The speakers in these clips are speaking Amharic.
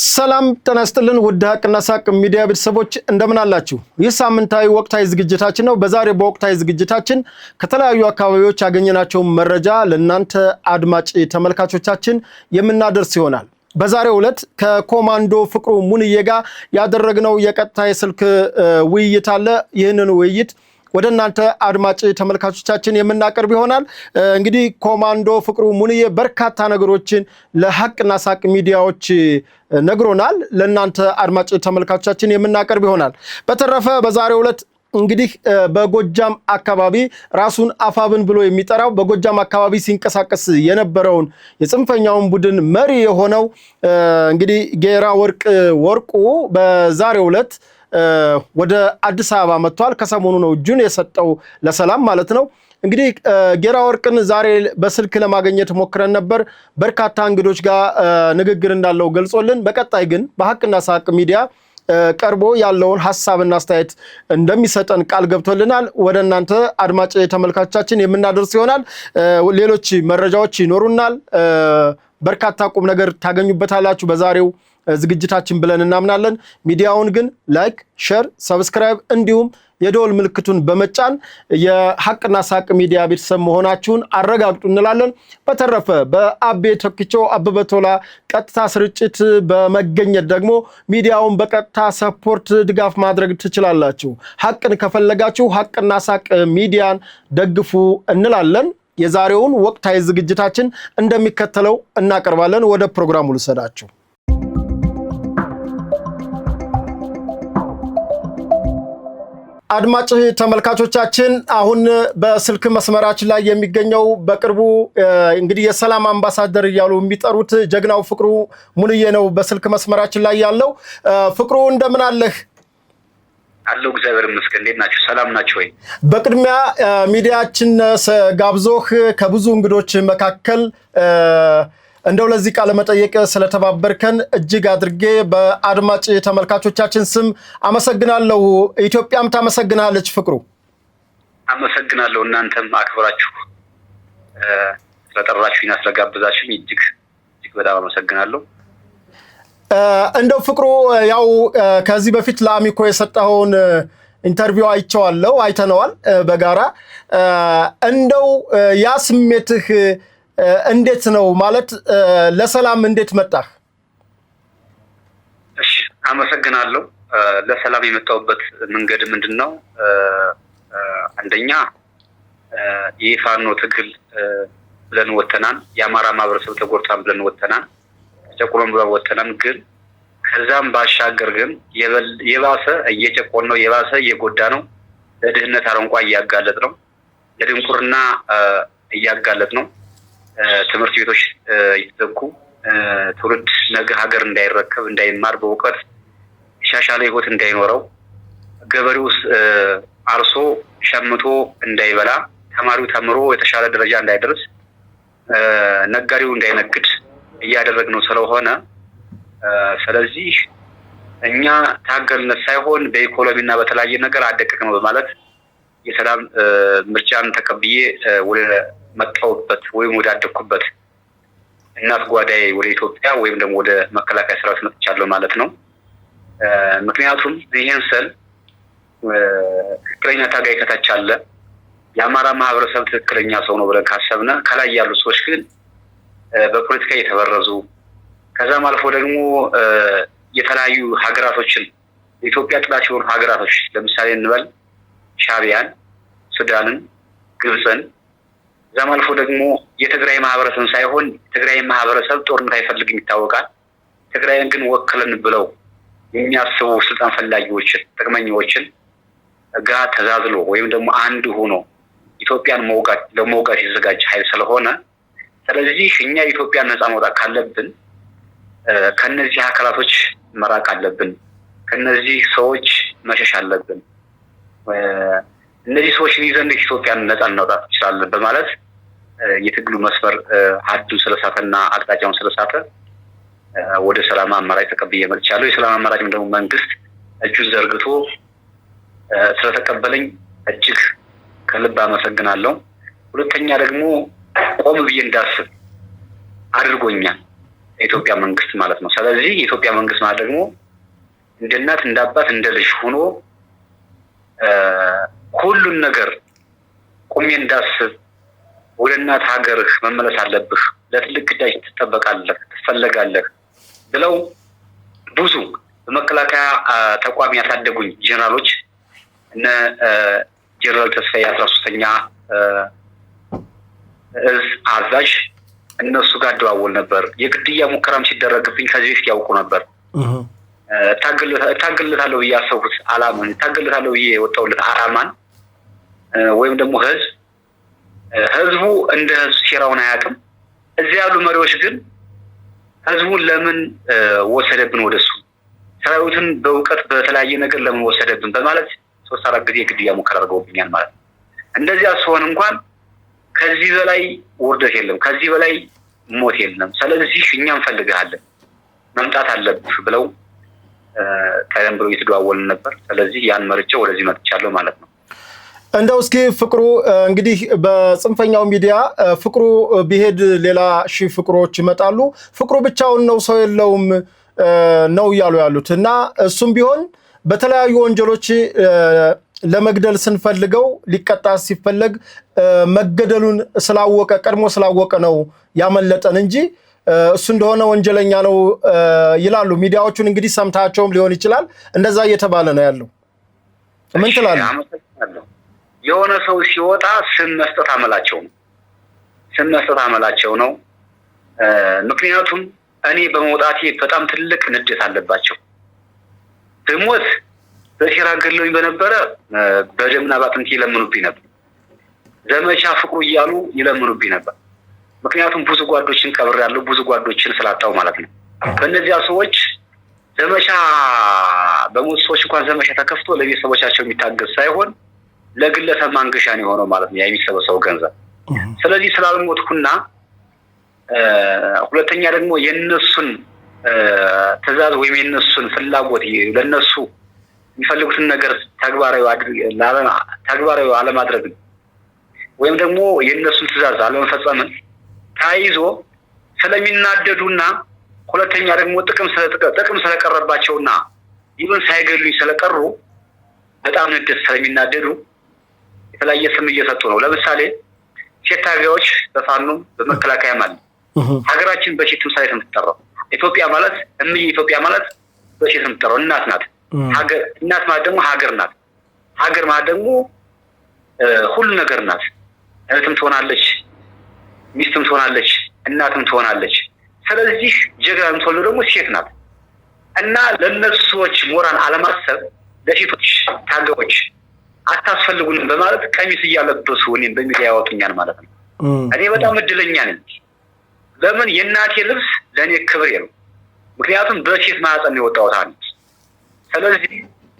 ሰላም ጤና ይስጥልን ውድ ሀቅና ሳቅ ሚዲያ ቤተሰቦች እንደምን አላችሁ? ይህ ሳምንታዊ ወቅታዊ ዝግጅታችን ነው። በዛሬ በወቅታዊ ዝግጅታችን ከተለያዩ አካባቢዎች ያገኘናቸው መረጃ ለእናንተ አድማጭ ተመልካቾቻችን የምናደርስ ይሆናል። በዛሬው ዕለት ከኮማንዶ ፍቅሩ ሙንዬ ጋር ያደረግነው የቀጥታ የስልክ ውይይት አለ። ይህንን ውይይት ወደ እናንተ አድማጭ ተመልካቾቻችን የምናቀርብ ይሆናል። እንግዲህ ኮማንዶ ፍቅሩ ሙንዬ በርካታ ነገሮችን ለሀቅና ሳቅ ሚዲያዎች ነግሮናል። ለእናንተ አድማጭ ተመልካቾቻችን የምናቀርብ ይሆናል። በተረፈ በዛሬው ዕለት እንግዲህ በጎጃም አካባቢ ራሱን አፋብን ብሎ የሚጠራው በጎጃም አካባቢ ሲንቀሳቀስ የነበረውን የጽንፈኛውን ቡድን መሪ የሆነው እንግዲህ ጌራ ወርቁ በዛሬው ዕለት ወደ አዲስ አበባ መጥቷል። ከሰሞኑ ነው እጁን የሰጠው ለሰላም ማለት ነው። እንግዲህ ጌራ ወርቅን ዛሬ በስልክ ለማግኘት ሞክረን ነበር። በርካታ እንግዶች ጋር ንግግር እንዳለው ገልጾልን፣ በቀጣይ ግን በሀቅና ሳቅ ሚዲያ ቀርቦ ያለውን ሐሳብና አስተያየት እንደሚሰጠን ቃል ገብቶልናል። ወደ እናንተ አድማጭ ተመልካቾቻችን የምናደርስ ይሆናል። ሌሎች መረጃዎች ይኖሩናል። በርካታ ቁም ነገር ታገኙበታላችሁ በዛሬው ዝግጅታችን ብለን እናምናለን። ሚዲያውን ግን ላይክ፣ ሼር፣ ሰብስክራይብ እንዲሁም የደወል ምልክቱን በመጫን የሀቅና ሳቅ ሚዲያ ቤተሰብ መሆናችሁን አረጋግጡ እንላለን። በተረፈ በአቤ ቶኪቾ አበበ ቶላ ቀጥታ ስርጭት በመገኘት ደግሞ ሚዲያውን በቀጥታ ሰፖርት ድጋፍ ማድረግ ትችላላችሁ። ሀቅን ከፈለጋችሁ ሀቅና ሳቅ ሚዲያን ደግፉ እንላለን። የዛሬውን ወቅታዊ ዝግጅታችን እንደሚከተለው እናቀርባለን። ወደ ፕሮግራሙ ልሰዳችሁ። አድማጭ ተመልካቾቻችን አሁን በስልክ መስመራችን ላይ የሚገኘው በቅርቡ እንግዲህ የሰላም አምባሳደር እያሉ የሚጠሩት ጀግናው ፍቅሩ ሙንዬ ነው በስልክ መስመራችን ላይ ያለው። ፍቅሩ እንደምን አለህ? አለው እግዚአብሔር ይመስገን። እንዴት ናችሁ? ሰላም ናችሁ ወይ? በቅድሚያ ሚዲያችን ጋብዞህ ከብዙ እንግዶች መካከል እንደው ለዚህ ቃለ መጠየቅ ስለተባበርከን እጅግ አድርጌ በአድማጭ ተመልካቾቻችን ስም አመሰግናለሁ። ኢትዮጵያም ታመሰግናለች። ፍቅሩ አመሰግናለሁ። እናንተም አክብራችሁ ስለጠራችሁኝ ስለጋበዛችሁኝ እጅግ በጣም አመሰግናለሁ። እንደው ፍቅሩ ያው ከዚህ በፊት ለአሚኮ የሰጠኸውን ኢንተርቪው አይተነዋል በጋራ። እንደው ያ ስሜትህ እንዴት ነው ማለት ለሰላም እንዴት መጣህ? እሺ አመሰግናለሁ። ለሰላም የመጣሁበት መንገድ ምንድነው? አንደኛ የፋኖ ትግል ብለን ወተናን፣ የአማራ ማህበረሰብ ተጎድቷን ብለን ወተናን፣ ተጨቆነን ብለን ወተናን። ግን ከዛም ባሻገር ግን የባሰ እየጨቆን ነው፣ የባሰ እየጎዳ ነው፣ ለድህነት አረንቋ እያጋለጥ ነው፣ ለድንቁርና እያጋለጥ ነው። ትምህርት ቤቶች እየተዘጉ ትውልድ ነገ ሀገር እንዳይረከብ እንዳይማር በእውቀት ሻሻለ ህይወት እንዳይኖረው ገበሬው አርሶ ሸምቶ እንዳይበላ ተማሪው ተምሮ የተሻለ ደረጃ እንዳይደርስ ነጋዴው እንዳይነግድ እያደረግነው ስለሆነ ስለዚህ እኛ ታገልነት ሳይሆን በኢኮኖሚና በተለያየ ነገር አደቀቅነው በማለት የሰላም ምርጫን ተቀብዬ ወደ መጣሁበት ወይም ወደ አደኩበት እናት ጓዳዬ ወደ ኢትዮጵያ ወይም ደግሞ ወደ መከላከያ ሰራዊት መጥቻለሁ ማለት ነው። ምክንያቱም ይሄን ስል ትክክለኛ ታጋይ ከታች አለ፣ የአማራ ማህበረሰብ ትክክለኛ ሰው ነው ብለን ካሰብነ ከላይ ያሉ ሰዎች ግን በፖለቲካ የተበረዙ ከዛም አልፎ ደግሞ የተለያዩ ሀገራቶችን የኢትዮጵያ ጥላት የሆኑ ሀገራቶች ለምሳሌ እንበል ሻዕቢያን፣ ሱዳንን፣ ግብፅን ዛም አልፎ ደግሞ የትግራይ ማህበረሰብ ሳይሆን የትግራይ ማህበረሰብ ጦርነት አይፈልግም ይታወቃል። ትግራይን ግን ወክለን ብለው የሚያስቡ ስልጣን ፈላጊዎችን ጥቅመኞችን ጋር ተዛዝሎ ወይም ደግሞ አንድ ሆኖ ኢትዮጵያን ለመውጋት የተዘጋጀ ኃይል ስለሆነ ስለዚህ እኛ ኢትዮጵያን ነፃ ማውጣት ካለብን ከነዚህ አካላቶች መራቅ አለብን፣ ከነዚህ ሰዎች መሸሽ አለብን። እነዚህ ሰዎችን ይዘን ኢትዮጵያን ነፃ እናውጣት እንችላለን በማለት የትግሉ መስመር ሀዱን ስለሳተና አቅጣጫውን ስለሳተ ወደ ሰላም አማራጭ ተቀብዬ መጥቻለሁ። የሰላም አማራጭም ደግሞ መንግስት እጁን ዘርግቶ ስለተቀበለኝ እጅግ ከልብ አመሰግናለሁ። ሁለተኛ ደግሞ ቆም ብዬ እንዳስብ አድርጎኛል። የኢትዮጵያ መንግስት ማለት ነው። ስለዚህ የኢትዮጵያ መንግስት ማለት ደግሞ እንደ እናት እንደ አባት እንደ ልጅ ሆኖ ሁሉን ነገር ቁሜ እንዳስብ ወደ እናት ሀገርህ መመለስ አለብህ፣ ለትልቅ ግዳጅ ትጠበቃለህ፣ ትፈለጋለህ ብለው ብዙ በመከላከያ ተቋም ያሳደጉኝ ጀነራሎች እነ ጀነራል ተስፋዬ 13ኛ እዝ አዛዥ እነሱ ጋር ደዋወል ነበር። የግድያ ሙከራም ሲደረግብኝ ከዚህ በፊት ያውቁ ነበር። ታገልታለሁ ብዬ ያሰብኩት አላማን ታገልታለሁ ብዬ የወጣሁለት አላማን ወይም ደግሞ ህዝቡ እንደ ህዝብ ሴራውን አያውቅም። እዚያ ያሉ መሪዎች ግን ህዝቡን ለምን ወሰደብን ወደሱ ሰራዊቱን በእውቀት በተለያየ ነገር ለምን ወሰደብን በማለት 3-4 ጊዜ ግድያ ሙከራ አድርገውብኛል ማለት ነው። እንደዚያ ሲሆን እንኳን ከዚህ በላይ ውርደት የለም፣ ከዚህ በላይ ሞት የለም። ስለዚህ እኛም ፈልጋለን መምጣት አለብህ ብለው ቀደም ብሎ እየተደዋወልን ነበር። ስለዚህ ያን መርጬ ወደዚህ መጥቻለሁ ማለት ነው። እንደው እስኪ ፍቅሩ እንግዲህ በጽንፈኛው ሚዲያ ፍቅሩ ቢሄድ ሌላ ሺህ ፍቅሮች ይመጣሉ፣ ፍቅሩ ብቻውን ነው ሰው የለውም ነው እያሉ ያሉት እና እሱም ቢሆን በተለያዩ ወንጀሎች ለመግደል ስንፈልገው ሊቀጣ ሲፈለግ መገደሉን ስላወቀ ቀድሞ ስላወቀ ነው ያመለጠን እንጂ እሱ እንደሆነ ወንጀለኛ ነው ይላሉ። ሚዲያዎቹን እንግዲህ ሰምታቸውም ሊሆን ይችላል። እንደዛ እየተባለ ነው ያለው። ምን ትላለህ? የሆነ ሰው ሲወጣ ስም መስጠት አመላቸው ነው። ምክንያቱም እኔ በመውጣቴ በጣም ትልቅ ንዴት አለባቸው። በሞት በሴራ ገለውኝ በነበረ በደምና ባጥንት ይለምኑብኝ ነበር። ዘመቻ ፍቅሩ እያሉ ይለምኑብኝ ነበር። ምክንያቱም ብዙ ጓዶችን ቀብሬያለሁ፣ ብዙ ጓዶችን ስላጣው ማለት ነው። በእነዚያ ሰዎች ዘመቻ በሞት ሰዎች እንኳን ዘመቻ ተከፍቶ ለቤተሰቦቻቸው የሚታገዝ ሳይሆን ለግለሰብ ማንገሻ ነው የሆነው ማለት ነው የሚሰበሰበው ገንዘብ። ስለዚህ ስላልሞትኩና ሁለተኛ ደግሞ የነሱን ትዕዛዝ ወይም የነሱን ፍላጎት ለነሱ የሚፈልጉትን ነገር ተግባራዊ አለማድረግ ወይም ደግሞ የነሱን ትዕዛዝ አለመፈጸምን ታይዞ ስለሚናደዱና ሁለተኛ ደግሞ ጥቅም ስለቀረባቸውና ይብን ሳይገሉኝ ስለቀሩ በጣም ንዴት ስለሚናደዱ የተለያየ ስም እየሰጡ ነው። ለምሳሌ ሴት ታጋዮች በፋኖም በመከላከያም አለ። ሀገራችን በሴት ምሳሌ የምትጠራው ኢትዮጵያ ማለት ኢትዮጵያ ማለት በሴት የምትጠራው እናት ናት። እናት ማለት ደግሞ ሀገር ናት። ሀገር ማለት ደግሞ ሁሉ ነገር ናት። እህትም ትሆናለች፣ ሚስትም ትሆናለች፣ እናትም ትሆናለች። ስለዚህ ጀግና የምትወልደው ደግሞ ሴት ናት እና ለእነሱ ሰዎች ሞራን አለማሰብ ለሴቶች ታጋዮች አታስፈልጉንም በማለት ቀሚስ እያለበሱ እኔን በሚዲያ ያወጡኛል ማለት ነው። እኔ በጣም እድለኛ ነኝ። ለምን የእናቴ ልብስ ለእኔ ክብሬ ነው። ምክንያቱም በሴት ማህፀን ነው የወጣሁት አንድ። ስለዚህ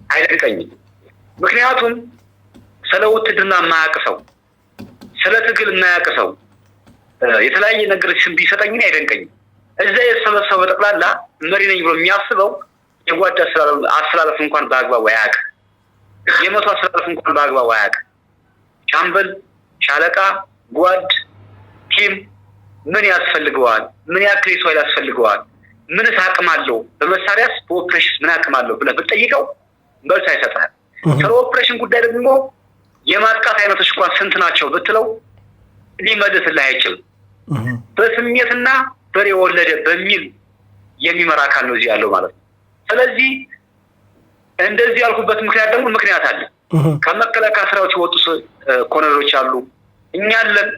አይደንቀኝም። ምክንያቱም ስለ ውትድርና የማያውቅ ሰው፣ ስለ ትግል የማያውቅ ሰው የተለያየ ነገር ስም ቢሰጠኝ አይደንቀኝም። እዛ የተሰበሰበ ጠቅላላ መሪ ነኝ ብሎ የሚያስበው የጓዳ አስተላለፍ እንኳን በአግባቡ አያውቅም። የመቶ አስተላለፍ እንኳን በአግባቡ አያውቅም። ሻምበል፣ ሻለቃ፣ ጓድ፣ ቲም ምን ያስፈልገዋል? ምን ያክል ሰው ያስፈልገዋል? ምንስ አቅም አለው? በመሳሪያስ በኦፕሬሽን ምን አቅም አለው ብለህ ብትጠይቀው መልስ አይሰጥህም። ስለ ኦፕሬሽን ጉዳይ ደግሞ የማጥቃት አይነቶች እንኳን ስንት ናቸው ብትለው ሊመልስልህ አይችልም። በስሜትና በሬ ወለደ በሚል የሚመራ አካል ነው እዚህ ያለው ማለት ነው። ስለዚህ እንደዚህ ያልኩበት ምክንያት ደግሞ ምክንያት አለ። ከመከላከያ ሰራዊት የወጡ ኮሎኔሎች አሉ፣ እኛ አለን።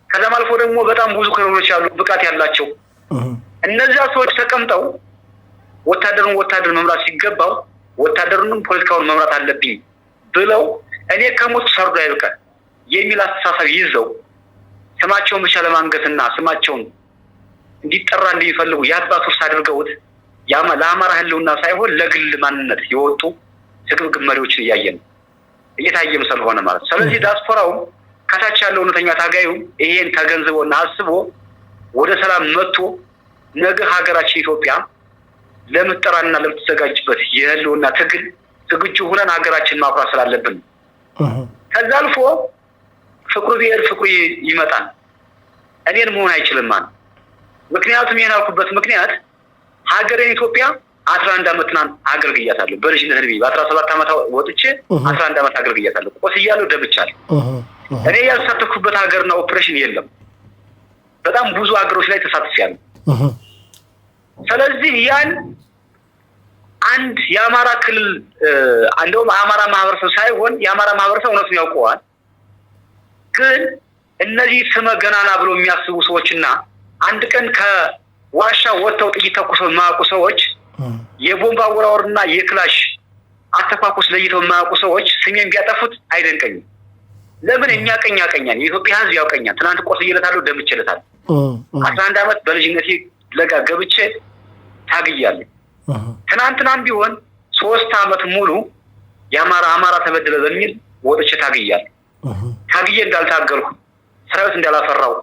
ከዛም አልፎ ደግሞ በጣም ብዙ ኮሎኔሎች አሉ ብቃት ያላቸው። እነዚያ ሰዎች ተቀምጠው ወታደር መምራት ሲገባው ወታደሩንም ፖለቲካውን መምራት አለብኝ ብለው እኔ ከሞት ሰርዶ አይብቀን የሚል አስተሳሰብ ይዘው ስማቸውን ብቻ ለማንገትና ስማቸውን እንዲጠራ እንደሚፈልጉ የአባት ውስጥ አድርገውት ለአማራ ህልውና ሳይሆን ለግል ማንነት የወጡ ስግብግብ መሪዎችን እየታየም ስለሆነ ማለት ነው። ስለዚህ ዲያስፖራው ከታች ያለው እውነተኛ ታጋዩ ይሄን ተገንዝቦና አስቦ ወደ ሰላም መጥቶ ነገ ሀገራችን ኢትዮጵያ ለምትጠራና ለምትዘጋጅበት የህልውና ትግል ዝግጁ ሆነን ሀገራችን ማፍራት ስላለብን ከዛ አልፎ ፍቅሩ ቢሄድ ፍቅሩ ይመጣል። እኔን መሆን አይችልም ማለት ምክንያቱም የናልኩበት ምክንያት ሀገሬን ኢትዮጵያ 11 ዓመት አገልግያታለሁ። በልጅነት እድሜ በ17 ዓመት ወጥቼ 11 ዓመት አገልግያታለሁ። ቆስያለሁ፣ ደብቻለሁ። እኔ ያልተሳተፍኩበት ሀገርና ኦፕሬሽን የለም። በጣም ብዙ ሀገሮች ላይ ተሳትፌያለሁ። ስለዚህ ያን አንድ የአማራ ክልል እንደውም አማራ ማህበረሰብ ሳይሆን የአማራ ማህበረሰብ እውነቱን ያውቀዋል። ግን እነዚህ ስመ ገናና ብሎ የሚያስቡ ሰዎችና አንድ ቀን ከዋሻ ወጥተው ጥይት ተኩሰው የማያውቁ ሰዎች የቦምብ አወራወርና የክላሽ አተኳኩስ ለይተው የማያውቁ ሰዎች ስሜን ቢያጠፉት አይደንቀኝም። ለምን የሚያቀኝ ያቀኛል። የኢትዮጵያ ሕዝብ ያውቀኛል። ትናንት ቆስዬለታለሁ፣ ደምቼለታለሁ። 11 ዓመት በልጅነቴ ለጋ ገብቼ ታግያለሁ። ትናንትናም ቢሆን 3 ዓመት ሙሉ አማራ ተበደለ በሚል ወጥቼ ታግያለሁ። ታግዬ እንዳልታገልኩ ሰራዊት እንዳላፈራው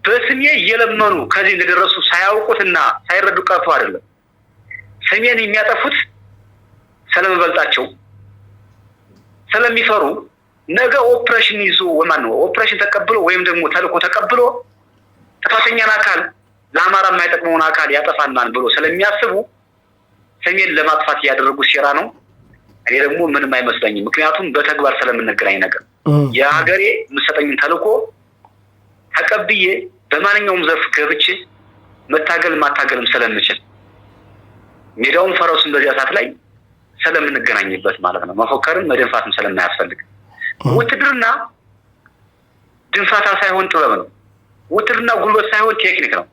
በስሜ እየለመኑ ከዚህ እንደደረሱ ሳያውቁትና ሳይረዱ ቀርቶ አይደለም። ስሜን የሚያጠፉት ስለምበልጣቸው ስለሚፈሩ ነገ ኦፕሬሽን ይዞ ኦፕሬሽን ተቀብሎ ወይም ደግሞ ተልኮ ተቀብሎ ጥፋተኛን አካል ለአማራ የማይጠቅመውን አካል ያጠፋናል ብሎ ስለሚያስቡ ስሜን ለማጥፋት ያደረጉ ሴራ ነው። እኔ ደግሞ ምንም አይመስለኝም። ምክንያቱም በተግባር ስለምንገናኝ ነገር የሀገሬ የምትሰጠኝን ተልኮ ተቀብዬ በማንኛውም ዘርፍ ገብቼ መታገል ማታገልም ስለምችል ሜዳውን ፈረሱን በዚያ ሰዓት ላይ ስለምንገናኝበት ማለት ነው። መፎከርም መደንፋትም ስለማያስፈልግ ውትድርና ድንፋታ ሳይሆን ጥበብ ነው። ውትድርና ጉልበት ሳይሆን ቴክኒክ ነው።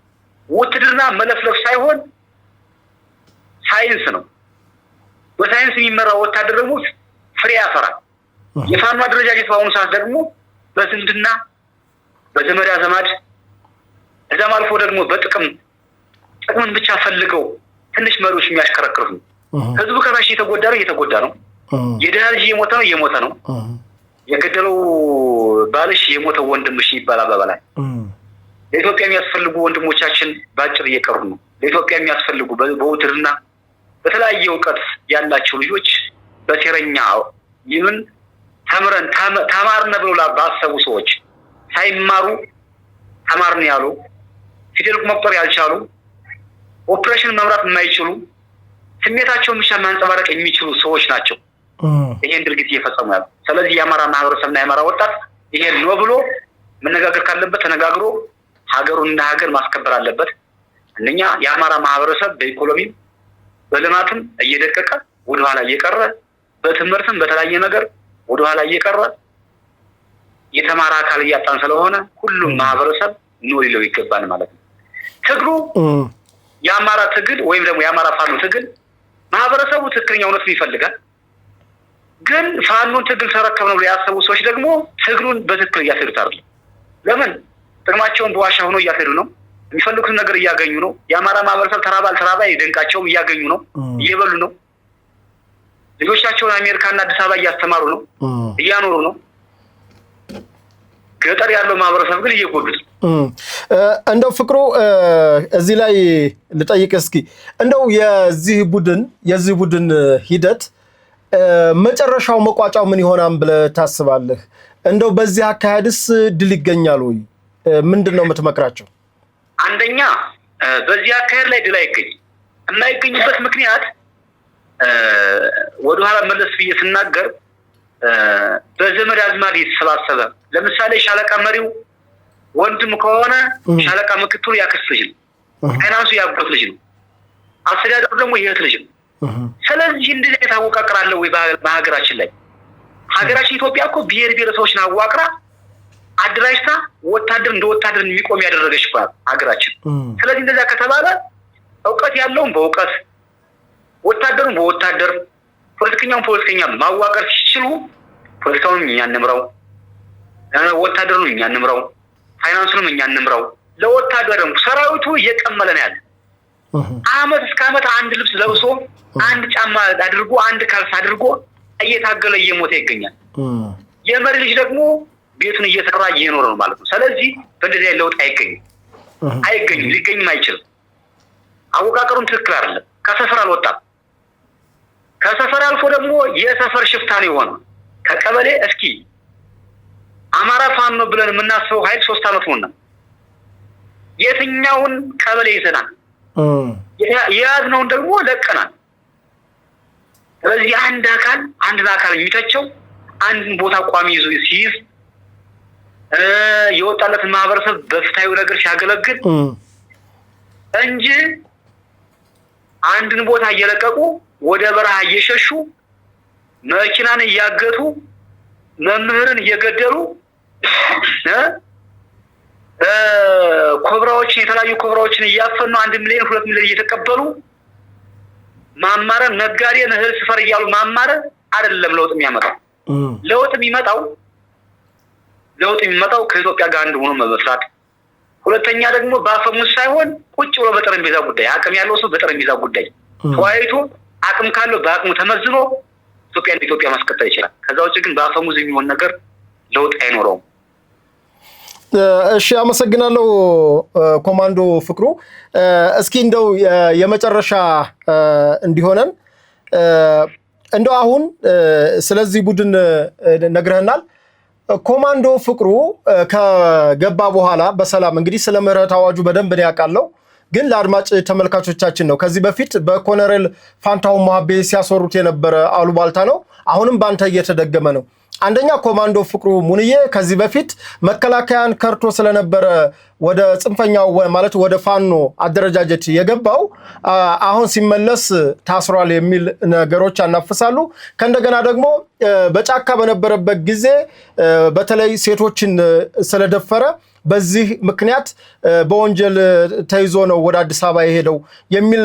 ውትድርና መለፍለፍ ሳይሆን ሳይንስ ነው። በሳይንስ የሚመራው ወታደር ደግሞ ፍሬ ያፈራል። የፋኖ አደረጃጀት በአሁኑ ሰዓት ደግሞ በዝምድና በዘመድ አዘማድ እዛም አልፎ ደግሞ ጥቅምን ብቻ ፈልገው ትንሽ መሪዎች የሚያሽከረክሩት ነው። ህዝቡ ከታች እየተጎዳ ነው። የድሃ ልጅ እየሞተ ነው። የገደለው ባልሽ የሞተው ወንድምሽ ይባል አባባላል። ለኢትዮጵያ የሚያስፈልጉ ወንድሞቻችን ባጭር እየቀሩ ነው። ለኢትዮጵያ የሚያስፈልጉ በውትድርና በተለያየ እውቀት ያላቸው ልጆች በሴረኛ ይምን ተማርነ ብለው ባሰቡ ሰዎች ሳይማሩ ተማርን ያሉ ፊደል መቁጠር ያልቻሉ ኦፕሬሽን መምራት የማይችሉ ስሜታቸውን ብቻ ማንጸባረቅ የሚችሉ ሰዎች ናቸው ይሄን ድርጊት እየፈጸሙ ያሉ። ስለዚህ የአማራ ማህበረሰብና የአማራ ወጣት ይሄን ነው ብሎ መነጋገር ካለበት ተነጋግሮ ሀገሩን እንደ ሀገር ማስከበር አለበት። አንደኛ የአማራ ማህበረሰብ በኢኮኖሚም በልማትም እየደቀቀ ወደኋላ እየቀረ በትምህርትም በተለያየ ነገር ወደኋላ እየቀረ የተማረ አካል እያጣን ስለሆነ ሁሉም ማህበረሰብ ነው ሊለው ይገባል ማለት ነው። ትግሉ የአማራ ትግል ወይም ደግሞ የአማራ ፋኖ ትግል ማህበረሰቡ ትክክለኛ እውነቱን ይፈልጋል። ግን ፋኖን ትግል ተረከብ ነው ያሰቡ ሰዎች ደግሞ ትግሉን በትክክል እያሰሩት አይደለም። ለምን ጥቅማቸውን በዋሻ ሆኖ እያሰሩ ነው። የሚፈልጉትን ነገር እያገኙ ነው። የአማራ ማህበረሰብ ተራባ ይደንቃቸውም እያገኙ ነው፣ እየበሉ ነው። ልጆቻቸውን አሜሪካና አዲስ አበባ እያስተማሩ ነው፣ እያኖሩ ነው። ገጠር ያለው ማህበረሰብ ግን እየጎዱት። እንደው ፍቅሩ እዚህ ላይ ልጠይቅ እስኪ እንደው የዚህ ቡድን ሂደት መጨረሻው መቋጫው ምን ይሆናል ብለህ ታስባለህ? እንደው በዚህ አካሄድስ ድል ይገኛል ወይ? ምንድነው የምትመክራቸው? አንደኛ በዚህ አካሄድ ላይ ድል አይገኝም። የማይገኝበት ምክንያት ወደኋላ መለስ ብዬ ስናገር በዘመድ አዝማድ የተሰባሰበ ለምሳሌ ሻለቃ መሪው ወንድም ከሆነ ሻለቃ ምክትሉ ያክስት ልጅ ነው፣ ፋይናንሱ ያጎት ልጅ ነው፣ አስተዳደሩ ደግሞ የእህት ልጅ ነው። ስለዚህ እንደዚህ የታወቃቀር አለ ወይ በሀገራችን ላይ? ሀገራችን ኢትዮጵያ እኮ ብሔር ብሔረሰቦችን አዋቅራ አደራጅታ ወታደር እንደ ወታደር የሚቆም ያደረገች ሀገራችን። ስለዚህ እንደዛ ከተባለ እውቀት ያለውን በእውቀት ወታደሩን በወታደር ፖለቲከኛውን ፖለቲከኛ ማዋቀር ሲችሉ ፖለቲካውንም እኛ እንምራው፣ ወታደሩንም እኛ እንምራው፣ ፋይናንሱንም እኛ እንምራው። ለወታደሩም ሰራዊቱ እየቀመለ ነው ያለ። አመት እስከ አመት አንድ ልብስ ለብሶ አንድ ጫማ አድርጎ አንድ ካልስ አድርጎ እየታገለ እየሞተ ይገኛል። የመሪ ልጅ ደግሞ ቤቱን እየሰራ እየኖረ ነው ማለት ነው። ስለዚህ በእንደዚህ አይነት ለውጥ አይገኝም፣ ሊገኝም አይችልም። አወቃቀሩም ትክክል አይደለም። ከሰፈር አልወጣም። ከሰፈር አልፎ ደግሞ የሰፈር ሽፍታ ነው የሆነው። ከቀበሌ እስኪ አማራ ፋኖ ብለን የምናስበው ኃይል 3 ዓመት ሆነ። የትኛውን ቀበሌ ይዘናል? የያዝነውን ደግሞ ለቀናል። ስለዚህ አንድን አካል የሚተቸው አንድን ቦታ ቋሚ ይዞ ሲይዝ የወጣለትን ማህበረሰብ በፍትሃዊ ነገር ሲያገለግል እንጂ አንድን ቦታ እየለቀቁ ወደ በረሃ እየሸሹ መኪናን እያገቱ መምህርን እየገደሉ ኮብራዎችን የተለያዩ ኮብራዎችን እያፈኑ 1 ሚሊዮን 2 ሚሊዮን እየተቀበሉ ማማረር ነጋዴን እህል ስፈር እያሉ ማማረር አይደለም ለውጥ የሚያመጣው። ለውጥ የሚመጣው ከኢትዮጵያ ጋር አንድ ሆኖ መስራት። ሁለተኛ ደግሞ በአፈሙዝ ሳይሆን ቁጭ ብሎ በጠረጴዛ ጉዳይ አቅም ያለው ሰው በጠረጴዛ ጉዳይ ተወያይቶ አቅም ካለው በአቅሙ ተመዝኖ ኢትዮጵያ ማስቀጠል ይችላል። ከዛ ውጭ ግን በአፈሙዝ የሚሆን ነገር ለውጥ አይኖረውም። እሺ አመሰግናለሁ ኮማንዶ ፍቅሩ። እስኪ እንደው የመጨረሻ እንዲሆነን እንደው አሁን ስለዚህ ቡድን ነግረህናል። ኮማንዶ ፍቅሩ ከገባ በኋላ በሰላም እንግዲህ ስለ ምህረት አዋጁ በደንብ ነው ያውቃለው፣ ግን ለአድማጭ ተመልካቾቻችን ነው ከዚህ በፊት በኮሎኔል ፋንታሁን ሞሀቤ ሲያስወሩት የነበረ አሉባልታ ነው፣ አሁንም ባንተ እየተደገመ ነው። አንደኛ ኮማንዶ ፍቅሩ ሙንዬ ከዚህ በፊት መከላከያን ከርቶ ስለነበረ ወደ ጽንፈኛው ማለት ወደ ፋኖ አደረጃጀት የገባው አሁን ሲመለስ ታስሯል የሚል ነገሮች ያናፍሳሉ። ከእንደገና ደግሞ በጫካ በነበረበት ጊዜ በተለይ ሴቶችን ስለደፈረ በዚህ ምክንያት በወንጀል ተይዞ ነው ወደ አዲስ አበባ የሄደው የሚል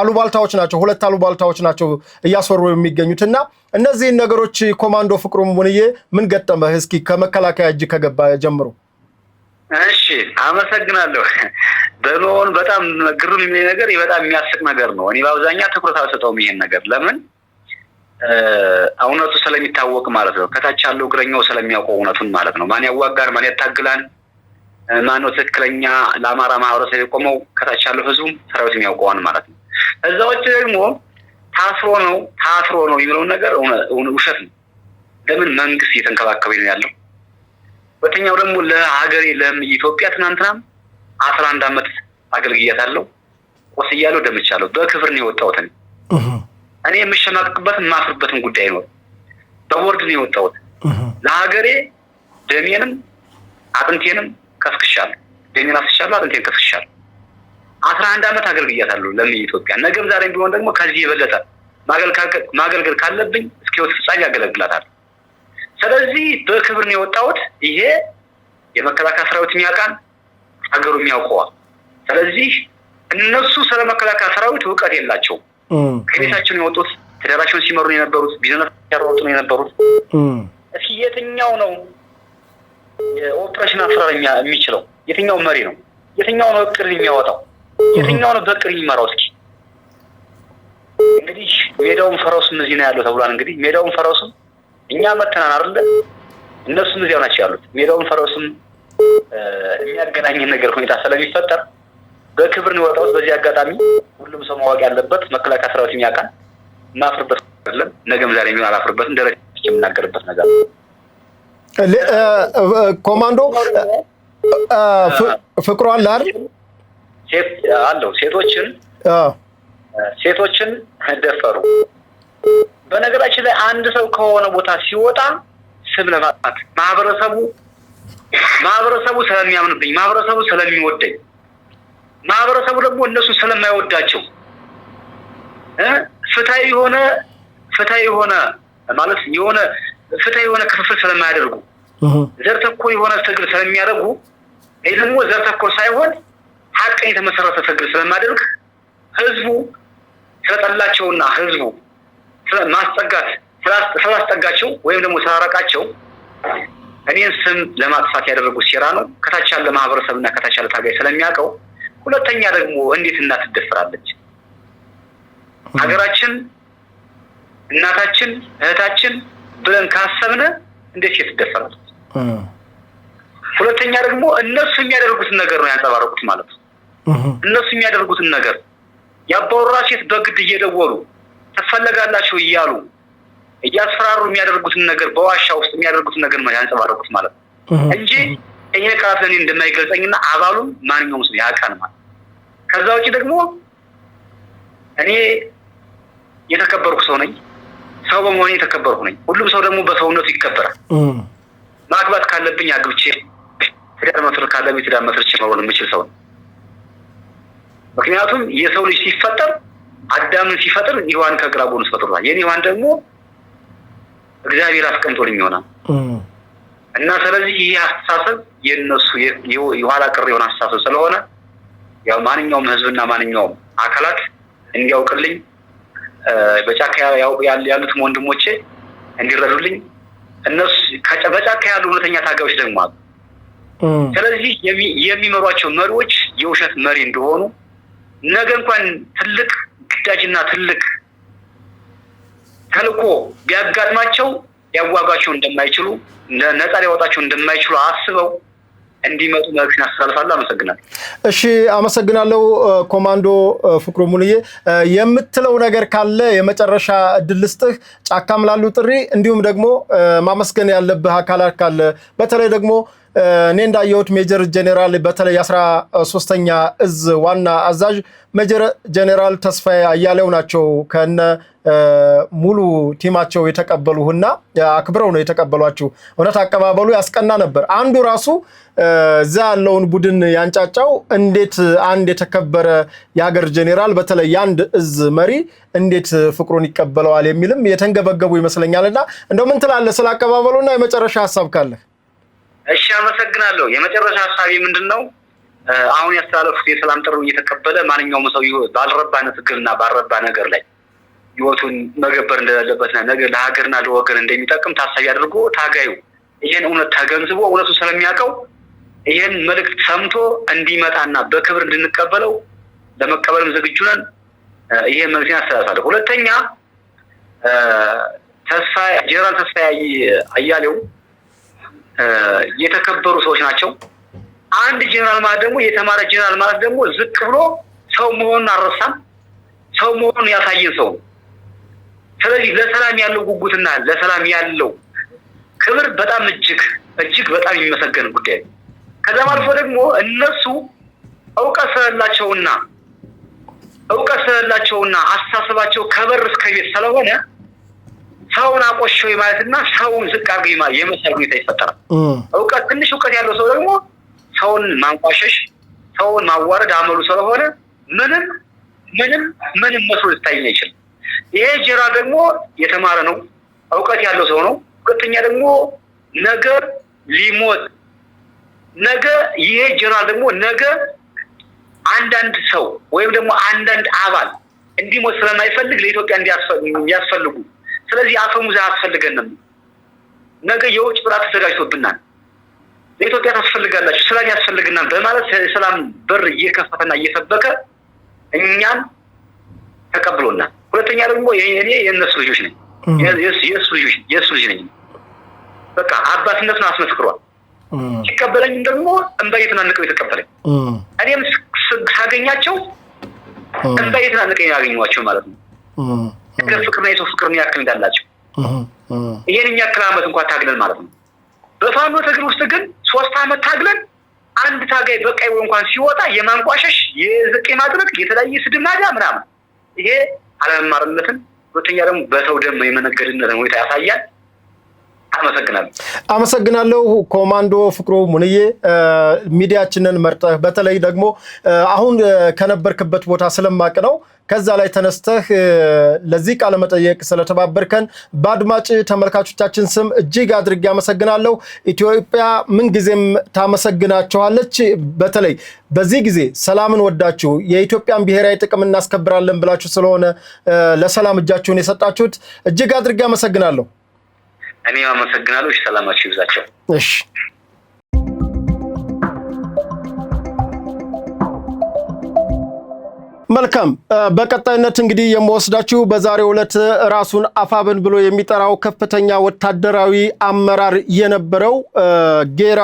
አሉባልታዎች ናቸው። 2 አሉባልታዎች ናቸው እያስወሩ የሚገኙትና እነዚህ ነገሮች ኮማንዶ ፍቅሩ ሙንዬ ምን ገጠመህ? እስኪ ከመከላከያ እጅ ከገባ ጀምሮ። እሺ አመሰግናለሁ። በመሆን በጣም ግሩም የሚል ነገር በጣም የሚያስቅ ነገር ነው። እኔ በአብዛኛው ትኩረት አልሰጠውም ይሄን ነገር። ለምን? እውነቱ ስለሚታወቅ ማለት ነው። ከታች ያለው እግረኛው ስለሚያውቀው እውነቱን ማለት ነው። ማን ያዋጋን፣ ማን ያታግላን፣ ማን ነው ትክክለኛ ለአማራ ማህበረሰብ የቆመው፣ ከታች ያለው ህዝቡም ሰራዊት የሚያውቀዋን ማለት ነው። እዛዎች ደግሞ ታስሮ ነው የሚለው ነገር ውሸት ነው። ለምን? መንግስት እየተንከባከበ ነው ያለው። ሁለተኛው ደግሞ ለሀገሬ ለኢትዮጵያ ትናንትናም 11 ዓመት አገልግያታለሁ፣ ቆስያለሁ፣ ደምቻለሁ። በክብር ነው የወጣሁት። እኔ የምሸማቀቅበትን የማፍርበትን ጉዳይ ነው። በቦርድ ነው የወጣሁት። ለሀገሬ ደሜንም አጥንቴንም ከፍክሻለሁ። ደሜን አፍስሻለሁ፣ አጥንቴን ከፍክሻለሁ። 11 ዓመት አገልግያታለሁ ለኢትዮጵያ። ነገም ዛሬም ቢሆን ደግሞ ከዚህ የበለጠ ማገልገል ካለብኝ እስከ ሕይወት ፍጻሜ ያገለግላታል። ስለዚህ በክብር ነው የወጣሁት። ይሄ የመከላከያ ሰራዊት የሚያውቃን ሀገሩ የሚያውቀዋል። ስለዚህ እነሱ ስለ መከላከያ ሰራዊት እውቀት የላቸውም። ከቤታቸው ነው የወጡት፣ ትዳራቸውን ሲመሩ ነው የነበሩት፣ ቢዝነስ ሲያሯሩጡ ነው የነበሩት። እስኪ የትኛው ነው የኦፕሬሽን አሰራር የሚችለው? የትኛው መሪ ነው? የትኛው ነው እቅድ የሚያወጣው? የትኛው ነው በእቅድ የሚመራው? እስኪ እንግዲህ ሜዳውን ፈረሱም እዚህ ነው ያለው ተብሏል። እንግዲህ ሜዳውን ፈረሱም እኛ መተናን አይደለ? እነሱም እዚያው ናቸው ያሉት። ሜዳውን ፈረሱም የሚያገናኝ ነገር ሁኔታ ስለሚፈጠር በክብር ነው የወጣሁት። በዚህ አጋጣሚ ሁሉም ሰው ማወቅ ያለበት መከላከያ ሰራዊት የሚያውቃን ማፍርበት አይደለም። ነገም ዛሬ የሚሆን አላፍርበትም። ደረጃ የምናገርበት ነገር ነው። ኮማንዶ ፍቅሩ አለ አይደል? አለው። ሴቶችን ደፈሩ። በነገራችን ላይ አንድ ሰው ከሆነ ቦታ ሲወጣ ስም ለማጥፋት ማህበረሰቡ ስለሚያምንብኝ፣ ማህበረሰቡ ስለሚወደኝ፣ ማህበረሰቡ ደግሞ እነሱ ስለማይወዳቸው ፍትሃዊ የሆነ ማለት ፍትሃዊ የሆነ ክፍፍል ስለማያደርጉ ዘር ተኮር የሆነ ትግል ስለሚያደርጉ፣ ይህ ደግሞ ዘር ተኮር ሳይሆን ሀቅን የተመሰረተ ትግል ስለማያደርግ ህዝቡ ስለጠላቸውና ህዝቡ ስላስጠጋቸው ወይም ደግሞ ስላራቃቸው እኔን ስም ለማጥፋት ያደረጉት ሴራ ነው። ከታች ያለ ማህበረሰብና ከታች ያለ ታጋይ ስለሚያውቀው። ሁለተኛ ደግሞ እንዴት እናት ትደፍራለች? ሀገራችን እናታችን እህታችን ብለን ካሰብነ እንዴት ትደፈራለች? ሁለተኛ ደግሞ እነሱ የሚያደርጉትን ነገር ነው ያንጸባረቁት ማለት ነው። እነሱ የሚያደርጉትን ነገር ያባወራ ሴት በግድ እየደወሉ ተፈለጋላችሁ እያሉ እያስፈራሩ የሚያደርጉትን ነገር በዋሻ ውስጥ የሚያደርጉትን ነገር ነው ያንጸባረቁት ማለት ነው እንጂ ይሄ ቃላት ለኔ እንደማይገልጸኝና አባሉም ማንኛውም ሰው ያውቃል ማለት። ከዛ ውጪ ደግሞ እኔ የተከበርኩ ሰው ነኝ። ሰው በመሆኔ የተከበርኩ ነኝ። ሁሉም ሰው ደግሞ በሰውነቱ ይከበራል። ማግባት ካለብኝ አግብቼ ትዳር መስረት ካለብኝ ትዳር መስርቼ መኖር የምችል ሰው ነው። ምክንያቱም የሰው ልጅ ሲፈጠር አዳምን ሲፈጥር ሔዋን ከግራ ጎኑ ፈጥሯል። የኔ ሔዋን ደግሞ እግዚአብሔር አስቀምጦልኝ ይሆናል እና ስለዚህ ይሄ አስተሳሰብ የነሱ የኋላ ቀር የሆነ አስተሳሰብ ስለሆነ ያው ማንኛውም ህዝብና ማንኛውም አካላት እንዲያውቅልኝ በጫካ ያሉት ወንድሞቼ እንዲረዱልኝ እነሱ በጫካ ያሉ እውነተኛ ታጋዮች ደግሞ አሉ። ስለዚህ የሚመሯቸው መሪዎች የውሸት መሪ እንደሆኑ ነገ እንኳን ትልቅ ግዳጅና ትልቅ ተልኮ ቢያጋጥማቸው ያዋጋቸው እንደማይችሉ ነፃ ሊያወጣቸው እንደማይችሉ አስበው እንዲመጡ መልዕክት አስተላልፋለሁ። አመሰግናለሁ። እሺ አመሰግናለሁ ኮማንዶ ፍቅሩ ሙኒዬ። የምትለው ነገር ካለ የመጨረሻ እድል ልስጥህ። ጫካም ላሉ ጥሪ እንዲሁም ደግሞ ማመስገን ያለብህ አካላት ካለ በተለይ ደግሞ እኔ እንዳየሁት ሜጀር ጄኔራል በተለይ 13ኛ እዝ ዋና አዛዥ ሜጀር ጄኔራል ተስፋዬ አያሌው ናቸው ከነ ሙሉ ቲማቸው የተቀበሉህና አክብረው ነው የተቀበሏችሁ። እውነት አቀባበሉ ያስቀና ነበር። አንዱ ራሱ እዛ ያለውን ቡድን ያንጫጫው እንዴት አንድ የተከበረ የሀገር ጄኔራል በተለይ የአንድ እዝ መሪ እንዴት ፍቅሩን ይቀበለዋል የሚልም የተንገበገቡ ይመስለኛልና እንደው ምን ትላለህ ስለ አቀባበሉና የመጨረሻ ሐሳብ ካለ? እሺ አመሰግናለሁ። የመጨረሻ ሐሳቤ ምንድነው? አሁን ያስተላለፉት የሰላም ጥሪ እየተቀበለ ማንኛውም ሰው ባልረባ ንግግርና ባልረባ ነገር ላይ ህይወቱን መገበር እንደሌለበትና ነገር ለሀገርና ለወገን እንደሚጠቅም ታሳቢ አድርጎ ታጋዩ ይሄን እውነት ተገንዝቦ እውነቱን ስለሚያውቀው ይሄን መልእክት ሰምቶ እንዲመጣና በክብር እንድንቀበለው ለመቀበልም ዝግጁ ነን። ይሄ መልእክት ያስተላልፋለሁ። ሁለተኛ ጄኔራል ተስፋዬ አያሌው የተከበሩ ሰዎች ናቸው። አንድ ጄኔራል ማለት ደግሞ የተማረ ጄኔራል ማለት ደግሞ ዝቅ ብሎ ሰው መሆኑን አልረሳም። ሰው መሆኑን ያሳየን ሰው። ስለዚህ ለሰላም ያለው ጉጉትና ለሰላም ያለው ክብር በጣም እጅግ በጣም የሚመሰገን ጉዳይ። ከዛም አልፎ ደግሞ እነሱ እውቀት ስለሌላቸውና አስተሳሰባቸው ከበር እስከ ቤት ስለሆነ ሰውን አቆሸው ማለትና ሰውን ዝቅ አድርጎ የመሰል ሁኔታ ይፈጠራል። ትንሽ እውቀት ያለው ሰው ደግሞ ሰውን ማንቋሸሽ፣ ሰውን ማዋረድ አመሉ ስለሆነ ምንም መስሎ ሊታየኝ አይችልም። ይሄ ጄኔራል ደግሞ የተማረ ነው፣ እውቀት ያለው ሰው ነው። ሁለተኛ ደግሞ ይሄ ጄኔራል ደግሞ ነገ አንዳንድ ሰው ወይም ደግሞ አንዳንድ አባል እንዲሞት ስለማይፈልግ ለኢትዮጵያ እንዲያስፈልጉ ስለዚህ አፈሙዝ አያስፈልገንም። ነገ የውጭ ጥላት ተዘጋጅቶብናል። ለኢትዮጵያ ታስፈልጋላችሁ፣ ሰላም ያስፈልግናል በማለት ሰላም በር እየከፈተና እየሰበከ እኛን ተቀብሎናል። ሁለተኛ ደግሞ እኔ የእነሱ ልጆች ነኝ፣ የእሱ ልጅ ነኝ። በቃ አባትነቱን አስመስክሯል። ሲቀበለኝም ደግሞ እንባዬ ተናንቀው የተቀበለኝ። እኔም ሳገኛቸው እንባዬ ተናንቀው ያገኘኋቸው ማለት ነው። ፍቅርና የሰው ፍቅርን ያክል እንዳላቸው ይሄን ያክል ዓመት እንኳን ታግለን ማለት ነው። በፋኖ ትግል ውስጥ ግን 3 ዓመት ታግለን አንድ ታጋይ በቃይ እንኳን ሲወጣ የማንቋሸሽ የዝቅ ማድረግ የተለያየ ስድብ ናዳ ምናምን ይሄ አለመማርነትን ሁለተኛ ደግሞ በሰው ደም የመነገድነትን ሁኔታ ያሳያል። አመሰግናለሁ ኮማንዶ ፍቅሩ ሙኒዬ ሚዲያችንን መርጠህ በተለይ ደግሞ አሁን ከነበርክበት ቦታ ስለማቅ ነው ከዛ ላይ ተነስተህ ለዚህ ቃለ መጠየቅ ስለተባበርከን በአድማጭ ተመልካቾቻችን ስም እጅግ አድርጌ አመሰግናለሁ። ኢትዮጵያ ምን ጊዜም ታመሰግናችኋለች። በተለይ በዚህ ጊዜ ሰላምን ወዳችሁ የኢትዮጵያን ብሔራዊ ጥቅም እናስከብራለን ብላችሁ ስለሆነ ለሰላም እጃችሁን የሰጣችሁት እጅግ አድርጌ አመሰግናለሁ። እኔ አመሰግናለሁ። ሰላማችሁ ይብዛቸው። እሺ መልካም በቀጣይነት እንግዲህ የምወስዳችሁ በዛሬው ዕለት ራሱን አፋብን ብሎ የሚጠራው ከፍተኛ ወታደራዊ አመራር የነበረው ጌራ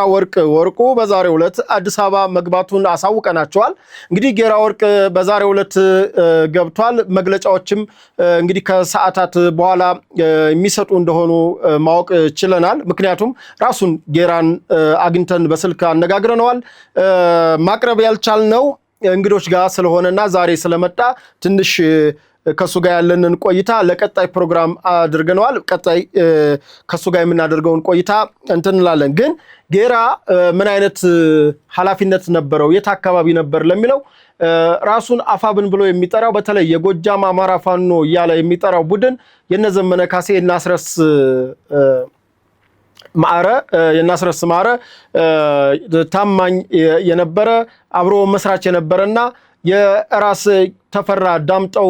ወርቁ በዛሬው ዕለት አዲስ አበባ መግባቱን አሳውቀናቸዋል። እንግዲህ ጌራ ወርቅ በዛሬው ዕለት ገብቷል። መግለጫዎችም እንግዲህ ከሰዓታት በኋላ የሚሰጡ እንደሆኑ ማወቅ ችለናል። ምክንያቱም ራሱን ጌራን አግኝተን በስልክ አነጋግረነዋል። ማቅረብ ያልቻልነው እንግዶች ጋር ስለሆነና ዛሬ ስለመጣ ትንሽ ከሱ ጋር ያለንን ቆይታ ለቀጣይ ፕሮግራም አድርገናል። ቀጣይ ከሱ ጋር የምናደርገውን ቆይታ እንላለን። ግን ጌራ ምን አይነት ኃላፊነት ነበረው፣ የት አካባቢ ነበር ለሚለው ራሱን አፋብን ብሎ የሚጠራው በተለይ የጎጃም አማራ ፋኖ እያለ የሚጠራው ቡድን የነዘመነ ካሴ የናስረስ ማረ ታማኝ የነበረ አብሮ መስራች የነበረና የራስ ተፈራ ዳምጠው